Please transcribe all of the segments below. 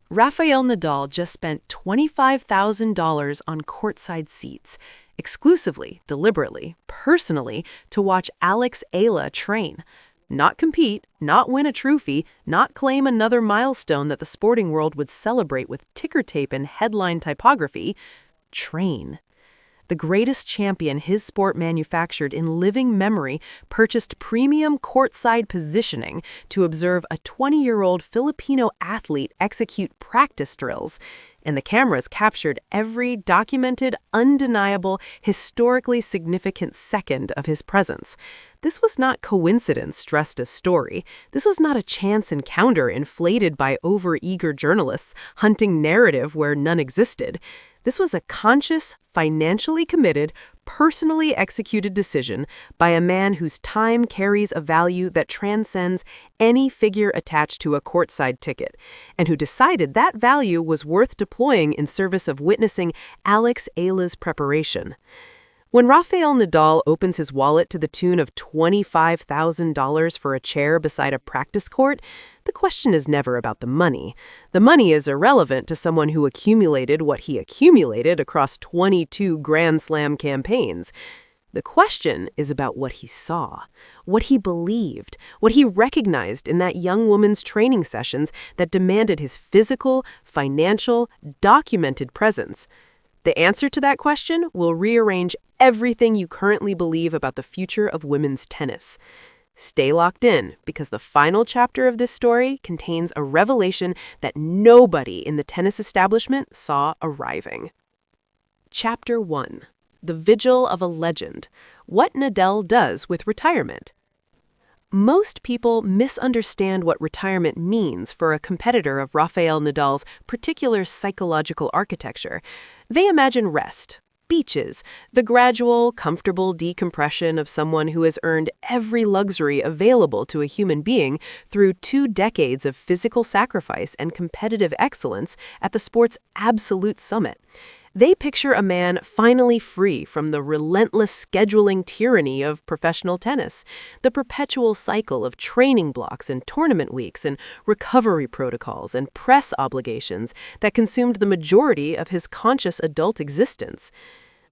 Rafael Nadal just spent $25,000 on courtside seats, exclusively, deliberately, personally, to watch Alex Eala train. Not compete, not win a trophy, not claim another milestone that the sporting world would celebrate with ticker tape and headline typography. Train. The greatest champion his sport manufactured in living memory purchased premium courtside positioning to observe a 20-year-old Filipino athlete execute practice drills, and the cameras captured every documented, undeniable, historically significant second of his presence. This was not coincidence dressed as story. This was not a chance encounter inflated by over-eager journalists hunting narrative where none existed. This was a conscious, financially committed, personally executed decision by a man whose time carries a value that transcends any figure attached to a courtside ticket, and who decided that value was worth deploying in service of witnessing Alex Eala's preparation. When Rafael Nadal opens his wallet to the tune of $25,000 for a chair beside a practice court, the question is never about the money. The money is irrelevant to someone who accumulated what he accumulated across 22 Grand Slam campaigns. The question is about what he saw, what he believed, what he recognized in that young woman's training sessions that demanded his physical, financial, documented presence. The answer to that question will rearrange everything you currently believe about the future of women's tennis. Stay locked in, because the final chapter of this story contains a revelation that nobody in the tennis establishment saw arriving. Chapter 1. The Vigil of a Legend. What Nadal Does with Retirement. Most people misunderstand what retirement means for a competitor of Rafael Nadal's particular psychological architecture. They imagine rest, beaches, the gradual, comfortable decompression of someone who has earned every luxury available to a human being through 2 decades of physical sacrifice and competitive excellence at the sport's absolute summit. They picture a man finally free from the relentless scheduling tyranny of professional tennis, the perpetual cycle of training blocks and tournament weeks and recovery protocols and press obligations that consumed the majority of his conscious adult existence.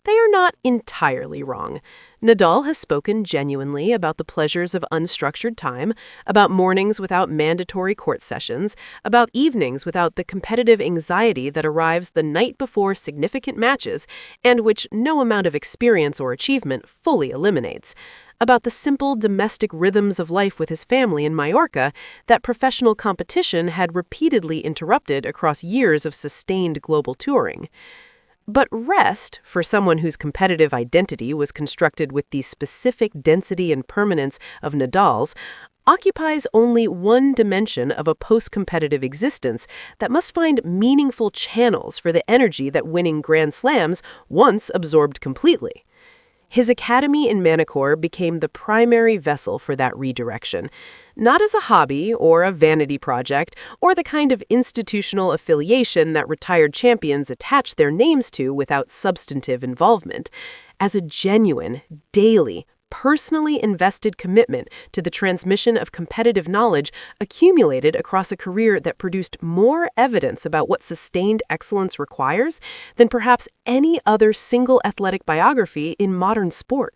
They are not entirely wrong. Nadal has spoken genuinely about the pleasures of unstructured time, about mornings without mandatory court sessions, about evenings without the competitive anxiety that arrives the night before significant matches and which no amount of experience or achievement fully eliminates, about the simple domestic rhythms of life with his family in Majorca that professional competition had repeatedly interrupted across years of sustained global touring. But rest, for someone whose competitive identity was constructed with the specific density and permanence of Nadal's, occupies only one dimension of a post-competitive existence that must find meaningful channels for the energy that winning Grand Slams once absorbed completely. His academy in Manacor became the primary vessel for that redirection, not as a hobby or a vanity project or the kind of institutional affiliation that retired champions attach their names to without substantive involvement, as a genuine, daily, personally invested commitment to the transmission of competitive knowledge accumulated across a career that produced more evidence about what sustained excellence requires than perhaps any other single athletic biography in modern sport.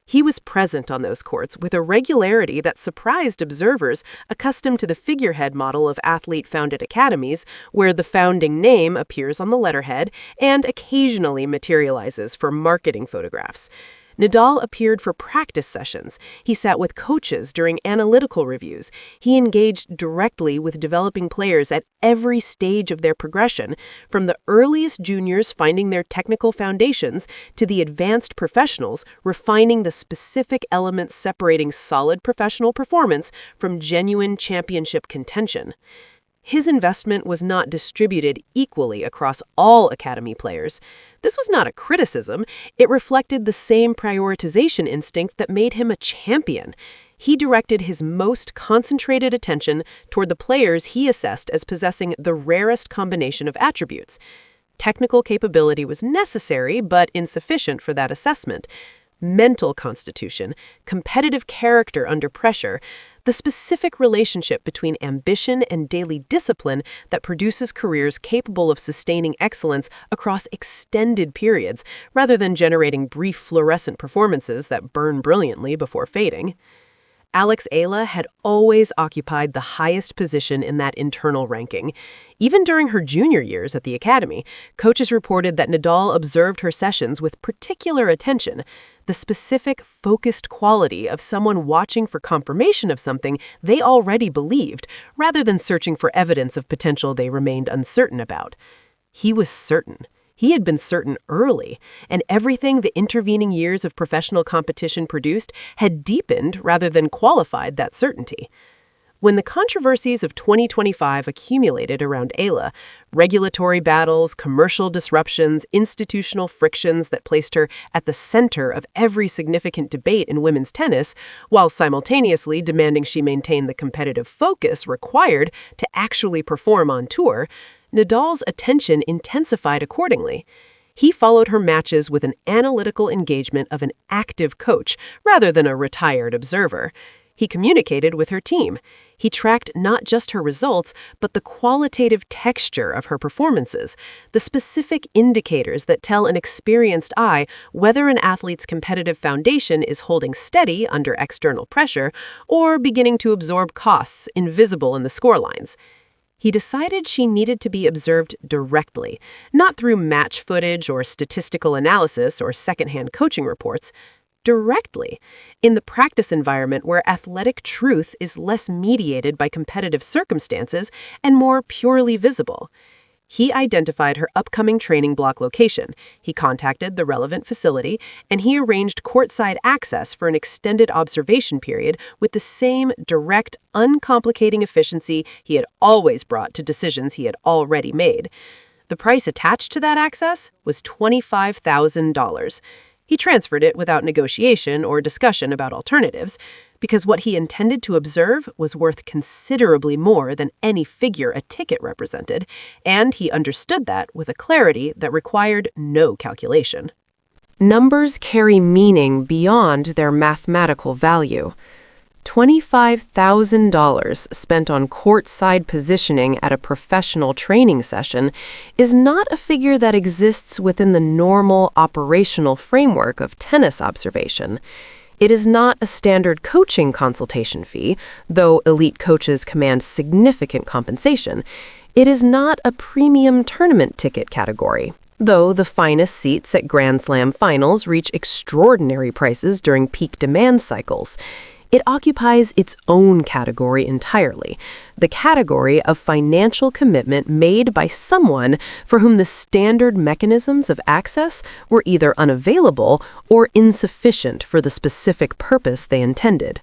He was present on those courts with a regularity that surprised observers accustomed to the figurehead model of athlete-founded academies, where the founding name appears on the letterhead and occasionally materializes for marketing photographs. Nadal appeared for practice sessions. He sat with coaches during analytical reviews. He engaged directly with developing players at every stage of their progression, from the earliest juniors finding their technical foundations to the advanced professionals refining the specific elements separating solid professional performance from genuine championship contention. His investment was not distributed equally across all academy players. This was not a criticism. It reflected the same prioritization instinct that made him a champion. He directed his most concentrated attention toward the players he assessed as possessing the rarest combination of attributes. Technical capability was necessary, but insufficient for that assessment. Mental constitution, competitive character under pressure, the specific relationship between ambition and daily discipline that produces careers capable of sustaining excellence across extended periods, rather than generating brief fluorescent performances that burn brilliantly before fading. Alex Eala had always occupied the highest position in that internal ranking. Even during her junior years at the academy, coaches reported that Nadal observed her sessions with particular attention, the specific, focused quality of someone watching for confirmation of something they already believed, rather than searching for evidence of potential they remained uncertain about. He was certain. He had been certain early, and everything the intervening years of professional competition produced had deepened rather than qualified that certainty. When the controversies of 2025 accumulated around Eala, regulatory battles, commercial disruptions, institutional frictions that placed her at the center of every significant debate in women's tennis, while simultaneously demanding she maintain the competitive focus required to actually perform on tour, Nadal's attention intensified accordingly. He followed her matches with an analytical engagement of an active coach rather than a retired observer. He communicated with her team. He tracked not just her results, but the qualitative texture of her performances, the specific indicators that tell an experienced eye whether an athlete's competitive foundation is holding steady under external pressure or beginning to absorb costs invisible in the scorelines. He decided she needed to be observed directly, not through match footage or statistical analysis or secondhand coaching reports. Directly, in the practice environment where athletic truth is less mediated by competitive circumstances and more purely visible. He identified her upcoming training block location. He contacted the relevant facility, and he arranged courtside access for an extended observation period with the same direct, uncomplicating efficiency he had always brought to decisions he had already made. The price attached to that access was $25,000. He transferred it without negotiation or discussion about alternatives, because what he intended to observe was worth considerably more than any figure a ticket represented, and he understood that with a clarity that required no calculation. Numbers carry meaning beyond their mathematical value. $25,000 spent on courtside positioning at a professional training session is not a figure that exists within the normal operational framework of tennis observation. It is not a standard coaching consultation fee, though elite coaches command significant compensation. It is not a premium tournament ticket category, though the finest seats at Grand Slam finals reach extraordinary prices during peak demand cycles. It occupies its own category entirely, the category of financial commitment made by someone for whom the standard mechanisms of access were either unavailable or insufficient for the specific purpose they intended.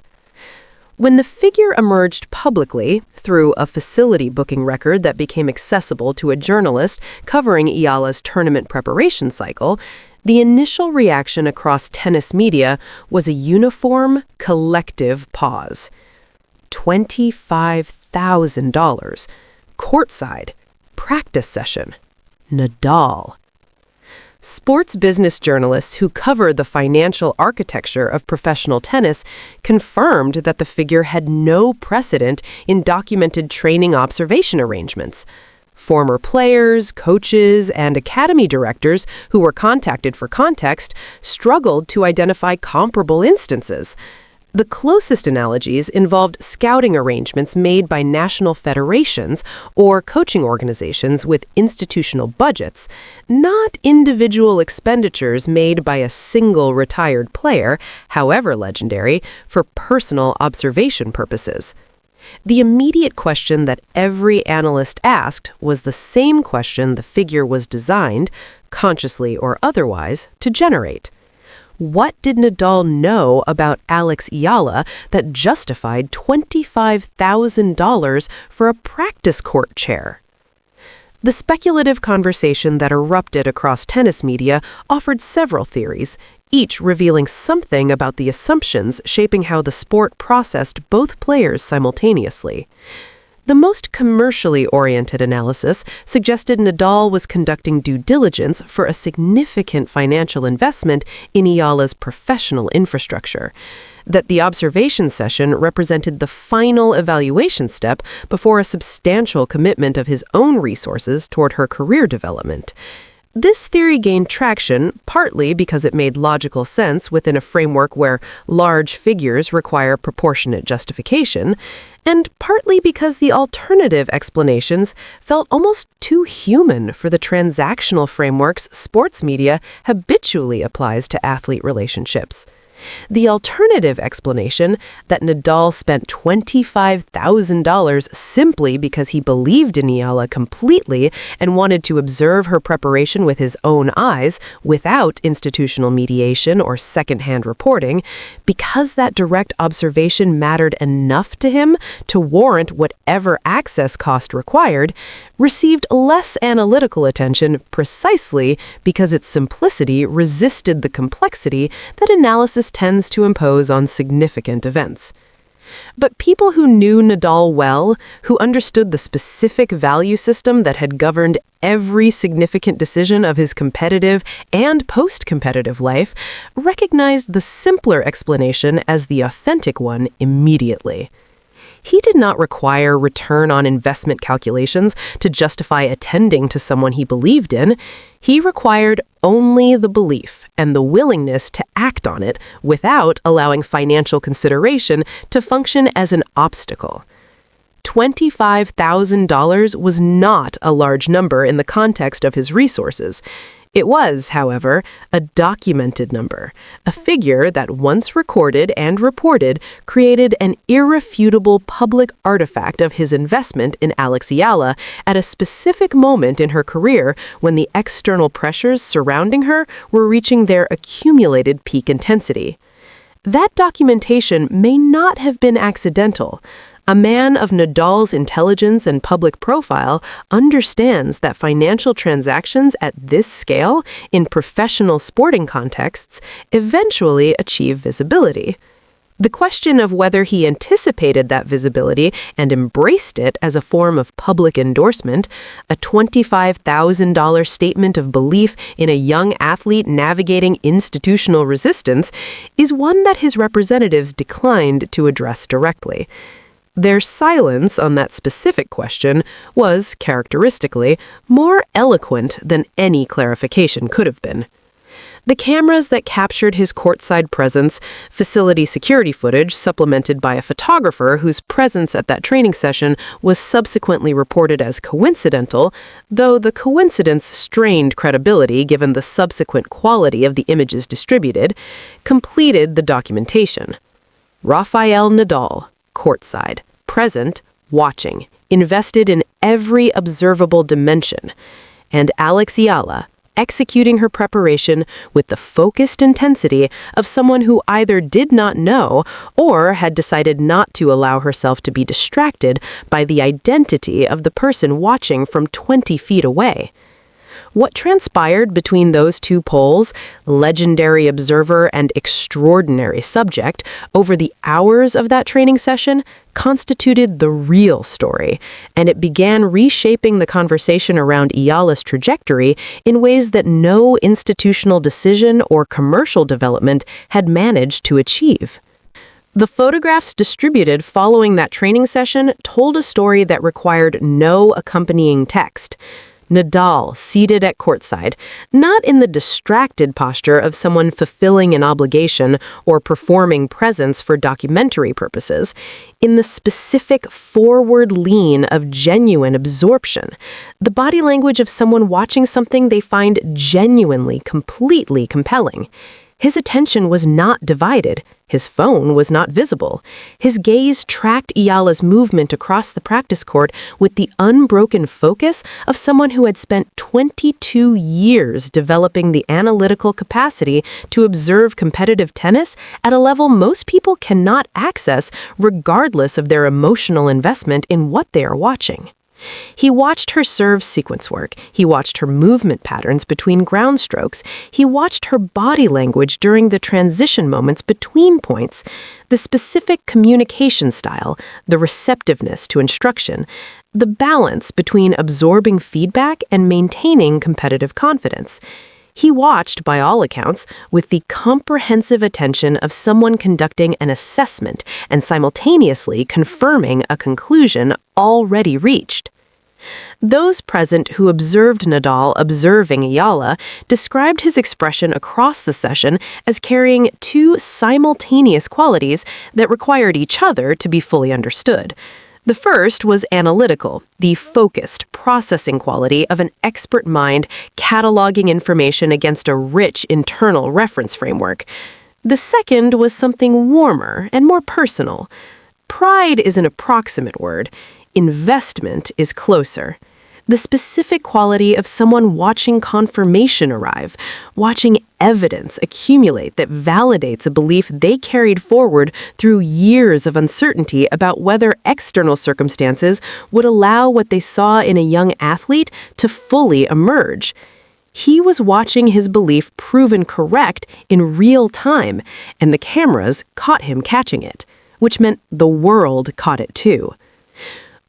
When the figure emerged publicly through a facility booking record that became accessible to a journalist covering Eala's tournament preparation cycle, the initial reaction across tennis media was a uniform, collective pause. $25,000. Courtside. Practice session. Nadal. Sports business journalists who cover the financial architecture of professional tennis confirmed that the figure had no precedent in documented training observation arrangements. Former players, coaches, and academy directors who were contacted for context struggled to identify comparable instances. The closest analogies involved scouting arrangements made by national federations or coaching organizations with institutional budgets, not individual expenditures made by a single retired player, however legendary, for personal observation purposes. The immediate question that every analyst asked was the same question the figure was designed, consciously or otherwise, to generate. What did Nadal know about Alex Eala that justified $25,000 for a practice court chair? The speculative conversation that erupted across tennis media offered several theories, each revealing something about the assumptions shaping how the sport processed both players simultaneously. The most commercially oriented analysis suggested Nadal was conducting due diligence for a significant financial investment in Eala's professional infrastructure, that the observation session represented the final evaluation step before a substantial commitment of his own resources toward her career development. This theory gained traction partly because it made logical sense within a framework where large figures require proportionate justification, and partly because the alternative explanations felt almost too human for the transactional frameworks sports media habitually applies to athlete relationships. The alternative explanation, that Nadal spent $25,000 simply because he believed in Eala completely and wanted to observe her preparation with his own eyes without institutional mediation or second-hand reporting, because that direct observation mattered enough to him to warrant whatever access cost required, received less analytical attention precisely because its simplicity resisted the complexity that analysis tends to impose on significant events. But people who knew Nadal well, who understood the specific value system that had governed every significant decision of his competitive and post-competitive life, recognized the simpler explanation as the authentic one immediately. He did not require return on investment calculations to justify attending to someone he believed in. He required only the belief and the willingness to act on it without allowing financial consideration to function as an obstacle. $25,000 was not a large number in the context of his resources. It was, however, a documented number, a figure that once recorded and reported created an irrefutable public artifact of his investment in Alex Eala at a specific moment in her career when the external pressures surrounding her were reaching their accumulated peak intensity. That documentation may not have been accidental. A man of Nadal's intelligence and public profile understands that financial transactions at this scale, in professional sporting contexts, eventually achieve visibility. The question of whether he anticipated that visibility and embraced it as a form of public endorsement, a $25,000 statement of belief in a young athlete navigating institutional resistance, is one that his representatives declined to address directly. Their silence on that specific question was, characteristically, more eloquent than any clarification could have been. The cameras that captured his courtside presence, facility security footage supplemented by a photographer whose presence at that training session was subsequently reported as coincidental, though the coincidence strained credibility given the subsequent quality of the images distributed, completed the documentation. Rafael Nadal, courtside, present, watching, invested in every observable dimension, and Alex Eala, executing her preparation with the focused intensity of someone who either did not know or had decided not to allow herself to be distracted by the identity of the person watching from 20 feet away. What transpired between those two poles, legendary observer and extraordinary subject, over the hours of that training session constituted the real story, and it began reshaping the conversation around Eala's trajectory in ways that no institutional decision or commercial development had managed to achieve. The photographs distributed following that training session told a story that required no accompanying text. Nadal, seated at courtside, not in the distracted posture of someone fulfilling an obligation or performing presence for documentary purposes, in the specific forward lean of genuine absorption, the body language of someone watching something they find genuinely, completely compelling. His attention was not divided. His phone was not visible. His gaze tracked Eala's movement across the practice court with the unbroken focus of someone who had spent 22 years developing the analytical capacity to observe competitive tennis at a level most people cannot access regardless of their emotional investment in what they are watching. He watched her serve sequence work. He watched her movement patterns between ground strokes. He watched her body language during the transition moments between points, the specific communication style, the receptiveness to instruction, the balance between absorbing feedback and maintaining competitive confidence. He watched, by all accounts, with the comprehensive attention of someone conducting an assessment and simultaneously confirming a conclusion already reached. Those present who observed Nadal observing Eala described his expression across the session as carrying two simultaneous qualities that required each other to be fully understood. The first was analytical, the focused, processing quality of an expert mind cataloging information against a rich internal reference framework. The second was something warmer and more personal. Pride is an approximate word. Investment is closer. The specific quality of someone watching confirmation arrive, watching evidence accumulate that validates a belief they carried forward through years of uncertainty about whether external circumstances would allow what they saw in a young athlete to fully emerge. He was watching his belief proven correct in real time, and the cameras caught him catching it, which meant the world caught it too.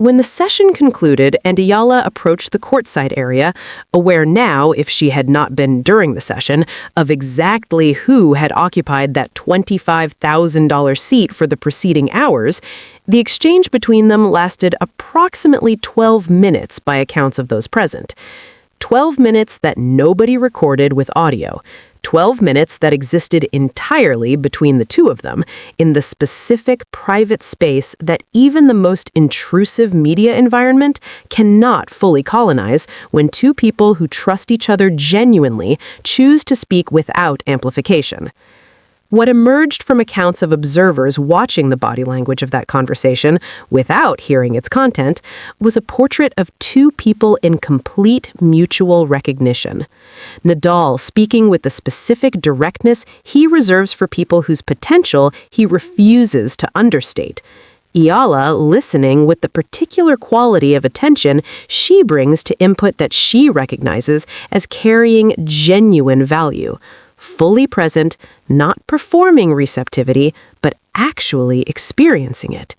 When the session concluded and Eala approached the courtside area, aware now, if she had not been during the session, of exactly who had occupied that $25,000 seat for the preceding hours, the exchange between them lasted approximately 12 minutes by accounts of those present. 12 minutes that nobody recorded with audio. 12 minutes that existed entirely between the two of them in the specific private space that even the most intrusive media environment cannot fully colonize when two people who trust each other genuinely choose to speak without amplification. What emerged from accounts of observers watching the body language of that conversation, without hearing its content, was a portrait of two people in complete mutual recognition. Nadal speaking with the specific directness he reserves for people whose potential he refuses to understate. Eala listening with the particular quality of attention she brings to input that she recognizes as carrying genuine value. Fully present, not performing receptivity, but actually experiencing it.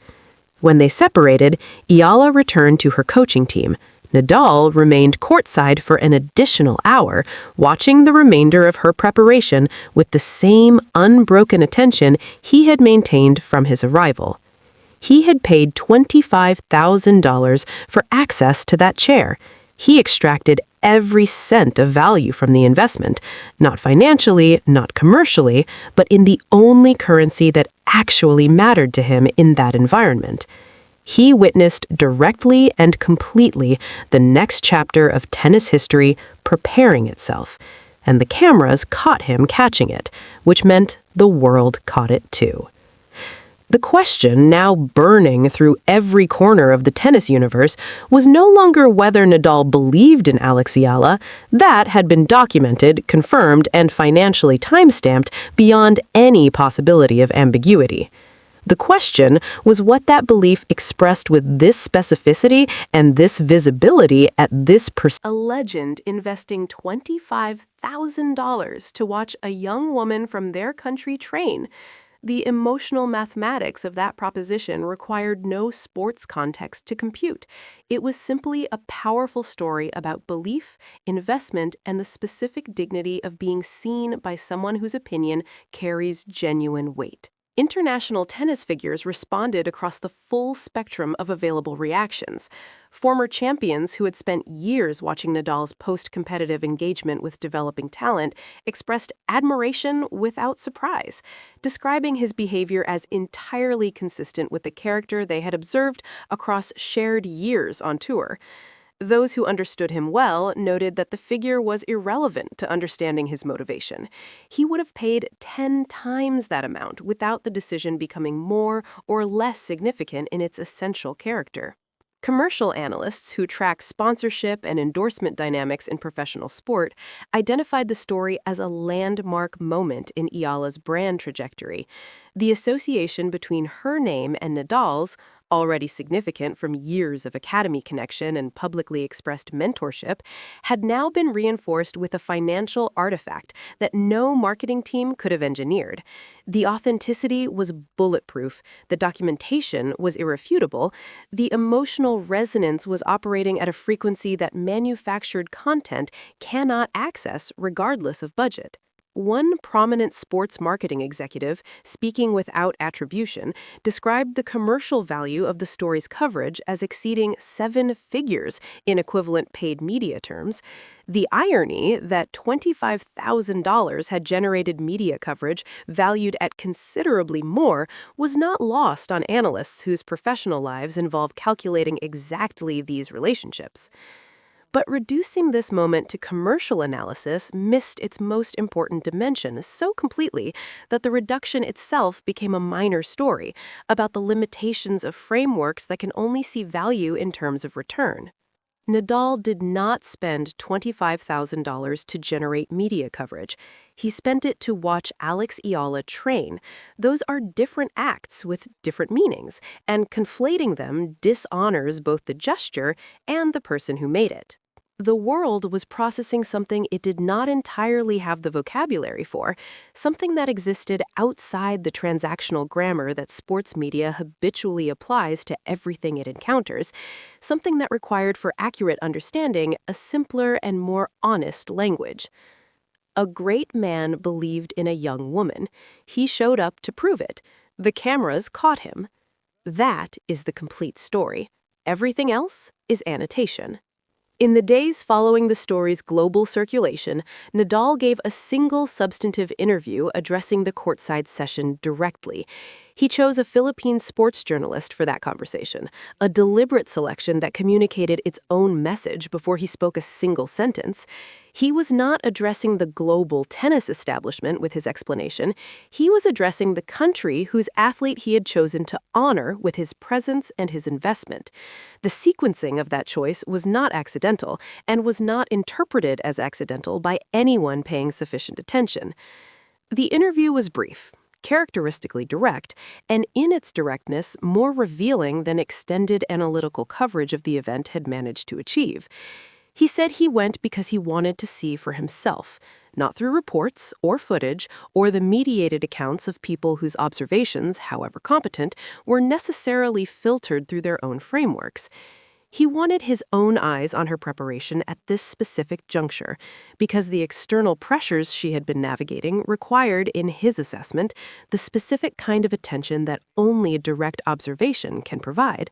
When they separated, Eala returned to her coaching team. Nadal remained courtside for an additional hour, watching the remainder of her preparation with the same unbroken attention he had maintained from his arrival. He had paid $25,000 for access to that chair. He extracted every cent of value from the investment, not financially, not commercially, but in the only currency that actually mattered to him in that environment. He witnessed directly and completely the next chapter of tennis history preparing itself, and the cameras caught him catching it, which meant the world caught it too. The question, now burning through every corner of the tennis universe, was no longer whether Nadal believed in Alex Eala. That had been documented, confirmed, and financially time-stamped beyond any possibility of ambiguity. The question was what that belief expressed with this specificity and this visibility at this A legend investing $25,000 to watch a young woman from their country train. The emotional mathematics of that proposition required no sports context to compute. It was simply a powerful story about belief, investment, and the specific dignity of being seen by someone whose opinion carries genuine weight. International tennis figures responded across the full spectrum of available reactions. Former champions who had spent years watching Nadal's post-competitive engagement with developing talent expressed admiration without surprise, describing his behavior as entirely consistent with the character they had observed across shared years on tour. Those who understood him well noted that the figure was irrelevant to understanding his motivation. He would have paid 10 times that amount without the decision becoming more or less significant in its essential character. Commercial analysts who track sponsorship and endorsement dynamics in professional sport identified the story as a landmark moment in Eala's brand trajectory. The association between her name and Nadal's, already significant from years of academy connection and publicly expressed mentorship, had now been reinforced with a financial artifact that no marketing team could have engineered. The authenticity was bulletproof, the documentation was irrefutable, the emotional resonance was operating at a frequency that manufactured content cannot access regardless of budget. One prominent sports marketing executive, speaking without attribution, described the commercial value of the story's coverage as exceeding 7 figures in equivalent paid media terms. The irony that $25,000 had generated media coverage valued at considerably more was not lost on analysts whose professional lives involve calculating exactly these relationships. But reducing this moment to commercial analysis missed its most important dimension so completely that the reduction itself became a minor story about the limitations of frameworks that can only see value in terms of return. Nadal did not spend $25,000 to generate media coverage. He spent it to watch Alex Eala train. Those are different acts with different meanings, and conflating them dishonors both the gesture and the person who made it. The world was processing something it did not entirely have the vocabulary for, something that existed outside the transactional grammar that sports media habitually applies to everything it encounters, something that required for accurate understanding a simpler and more honest language. A great man believed in a young woman. He showed up to prove it. The cameras caught him. That is the complete story. Everything else is annotation. In the days following the story's global circulation, Nadal gave a single substantive interview addressing the courtside session directly. He chose a Philippine sports journalist for that conversation, a deliberate selection that communicated its own message before he spoke a single sentence. He was not addressing the global tennis establishment with his explanation. He was addressing the country whose athlete he had chosen to honor with his presence and his investment. The sequencing of that choice was not accidental and was not interpreted as accidental by anyone paying sufficient attention. The interview was brief, characteristically direct, and in its directness more revealing than extended analytical coverage of the event had managed to achieve. He said he went because he wanted to see for himself, not through reports or footage or the mediated accounts of people whose observations, however competent, were necessarily filtered through their own frameworks. He wanted his own eyes on her preparation at this specific juncture, because the external pressures she had been navigating required, in his assessment, the specific kind of attention that only a direct observation can provide.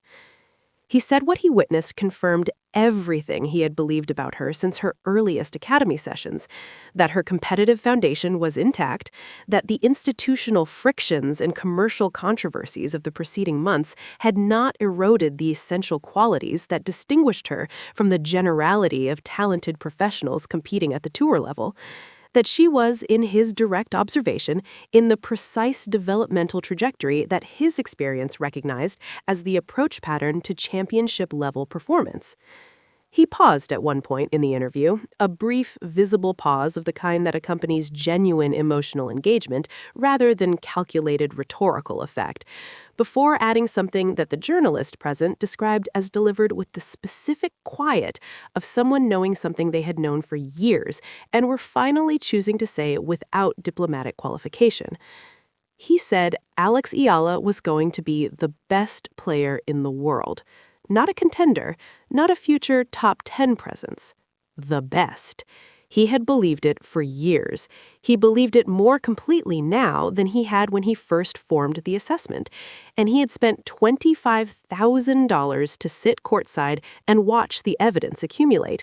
He said what he witnessed confirmed everything he had believed about her since her earliest academy sessions, that her competitive foundation was intact, that the institutional frictions and commercial controversies of the preceding months had not eroded the essential qualities that distinguished her from the generality of talented professionals competing at the tour level, that she was, in his direct observation, in the precise developmental trajectory that his experience recognized as the approach pattern to championship-level performance. He paused at one point in the interview, a brief, visible pause of the kind that accompanies genuine emotional engagement rather than calculated rhetorical effect, before adding something that the journalist present described as delivered with the specific quiet of someone knowing something they had known for years and were finally choosing to say without diplomatic qualification. He said Alex Eala was going to be the best player in the world. Not a contender, not a future top 10 presence. The best. He had believed it for years. He believed it more completely now than he had when he first formed the assessment. And he had spent $25,000 to sit courtside and watch the evidence accumulate.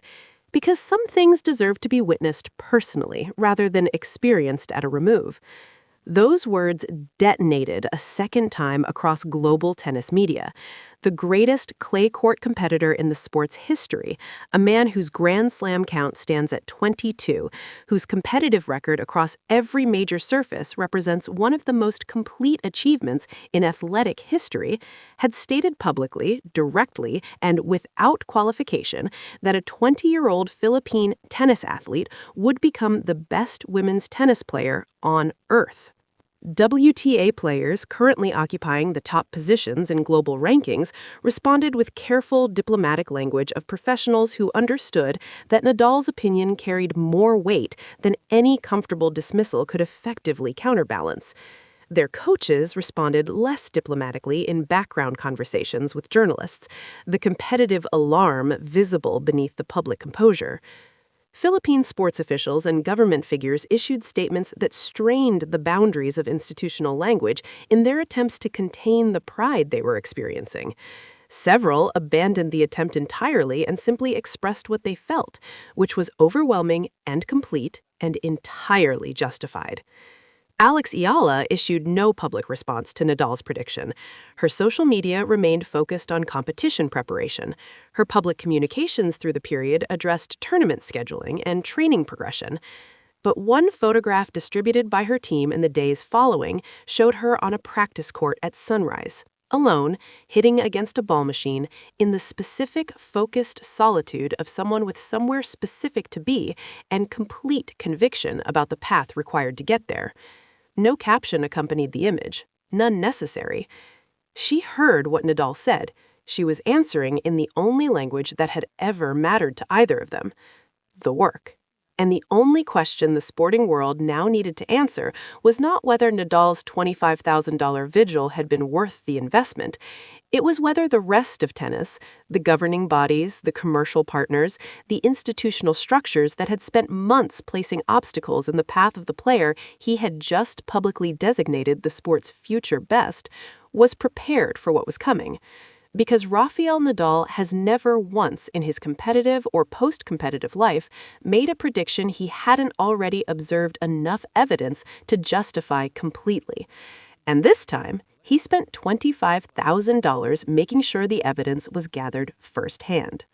Because some things deserve to be witnessed personally rather than experienced at a remove. Those words detonated a second time across global tennis media. The greatest clay court competitor in the sport's history, a man whose Grand Slam count stands at 22, whose competitive record across every major surface represents one of the most complete achievements in athletic history, had stated publicly, directly, and without qualification that a 20-year-old Philippine tennis athlete would become the best women's tennis player on Earth. WTA players currently occupying the top positions in global rankings responded with careful diplomatic language of professionals who understood that Nadal's opinion carried more weight than any comfortable dismissal could effectively counterbalance. Their coaches responded less diplomatically in background conversations with journalists, the competitive alarm visible beneath the public composure. Philippine sports officials and government figures issued statements that strained the boundaries of institutional language in their attempts to contain the pride they were experiencing. Several abandoned the attempt entirely and simply expressed what they felt, which was overwhelming and complete and entirely justified. Alex Eala issued no public response to Nadal's prediction. Her social media remained focused on competition preparation. Her public communications through the period addressed tournament scheduling and training progression. But one photograph distributed by her team in the days following showed her on a practice court at sunrise, alone, hitting against a ball machine, in the specific, focused solitude of someone with somewhere specific to be and complete conviction about the path required to get there. No caption accompanied the image, none necessary. She heard what Nadal said. She was answering in the only language that had ever mattered to either of them: the work. And the only question the sporting world now needed to answer was not whether Nadal's $25,000 vigil had been worth the investment. It was whether the rest of tennis, the governing bodies, the commercial partners, the institutional structures that had spent months placing obstacles in the path of the player he had just publicly designated the sport's future best, was prepared for what was coming. Because Rafael Nadal has never once in his competitive or post-competitive life made a prediction he hadn't already observed enough evidence to justify completely. And this time, he spent $25,000 making sure the evidence was gathered firsthand.